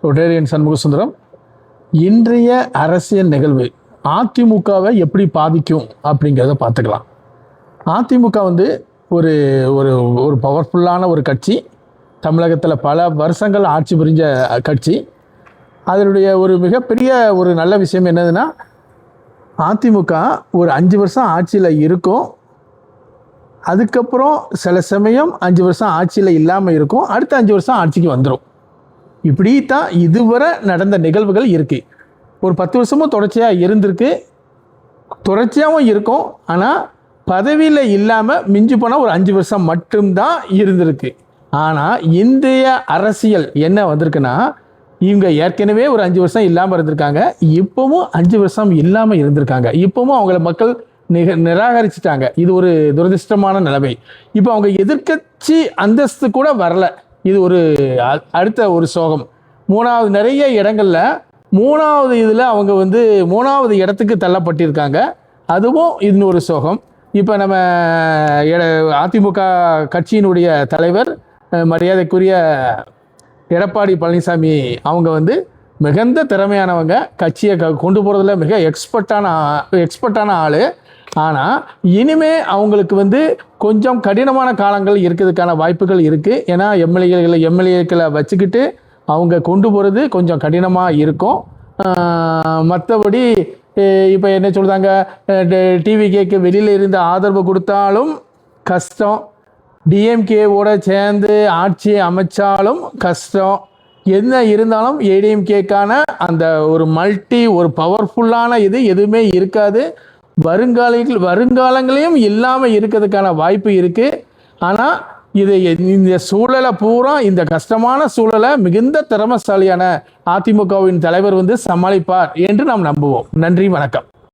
Rotarian Shanmugasundaram. இன்றைய அரசியல் நிகழ்வு அதிமுகவை எப்படி பாதிக்கும் அப்படிங்கிறத பார்த்துக்கலாம். அதிமுக ஒரு ஒரு ஒரு பவர்ஃபுல்லான ஒரு கட்சி. தமிழகத்தில் பல வருஷங்கள் ஆட்சி புரிஞ்ச கட்சி. அதனுடைய ஒரு மிகப்பெரிய ஒரு நல்ல விஷயம் என்னதுன்னா, அதிமுக ஒரு 5 வருஷம் ஆட்சியில் இருக்கும். அதுக்கப்புறம் சில சமயம் 5 வருஷம் ஆட்சியில் இல்லாமல் இருக்கும். அடுத்த 5 வருஷம் ஆட்சிக்கு வந்துடும். இப்படி தான் இதுவரை நடந்த நிகழ்வுகள் இருக்குது. ஒரு 10 வருஷமும் தொடர்ச்சியாக இருந்திருக்கு, தொடர்ச்சியாகவும் இருக்கும். ஆனால் பதவியில் இல்லாமல் மிஞ்சி போனால் ஒரு 5 வருஷம் மட்டும்தான் இருந்திருக்கு. ஆனால் இந்திய அரசியல் என்ன வந்திருக்குன்னா, இவங்க ஏற்கனவே ஒரு 5 வருஷம் இல்லாமல் இருந்திருக்காங்க, இப்போவும் 5 வருஷம் இல்லாமல் இருந்திருக்காங்க. இப்போவும் அவங்கள மக்கள் நிராகரிச்சிட்டாங்க. இது ஒரு துரதிருஷ்டமான நிலைமை. இப்போ அவங்க எதிர்க்கட்சி அந்தஸ்து கூட வரல. இது ஒரு அடுத்த ஒரு சோகம். மூணாவது நிறைய இடங்கள்ல மூணாவது இதில் அவங்க 3வது இடத்துக்கு தள்ளப்பட்டிருக்காங்க. அதுவும் இன்னொரு சோகம். இப்போ நம்ம அதிமுக கட்சியினுடைய தலைவர் மரியாதைக்குரிய எடப்பாடி பழனிசாமி அவங்க மிகுந்த திறமையானவங்க. கட்சியை கொண்டு போகிறதுல மிக எக்ஸ்பர்ட்டான ஆள். ஆனால் இனிமே அவங்களுக்கு கொஞ்சம் கடினமான காலங்கள் இருக்கிறதுக்கான வாய்ப்புகள் இருக்குது. ஏன்னா எம்எல்ஏக்களை வச்சுக்கிட்டு அவங்க கொண்டு போகிறது கொஞ்சம் கடினமாக இருக்கும். மற்றபடி இப்போ என்ன சொல்கிறாங்க, டிவிகேக்கு வெளியில் இருந்து ஆதரவு கொடுத்தாலும் கஷ்டம், டிஎம்கேவோட சேர்ந்து ஆட்சியை அமைச்சாலும் கஷ்டம். என்ன இருந்தாலும் ஏடிஎம்கேக்கான அந்த ஒரு பவர்ஃபுல்லான இது எதுவுமே இருக்காது. வருங்காலங்களையும் இல்லாமல் இருக்கிறதுக்கான வாய்ப்பு இருக்குது. ஆனால் இந்த சூழலை பூரா, இந்த கஷ்டமான சூழலை மிகுந்த திறமைசாலியான அதிமுகவின் தலைவர் சமாளிப்பார் என்று நாம் நம்புவோம். நன்றி, வணக்கம்.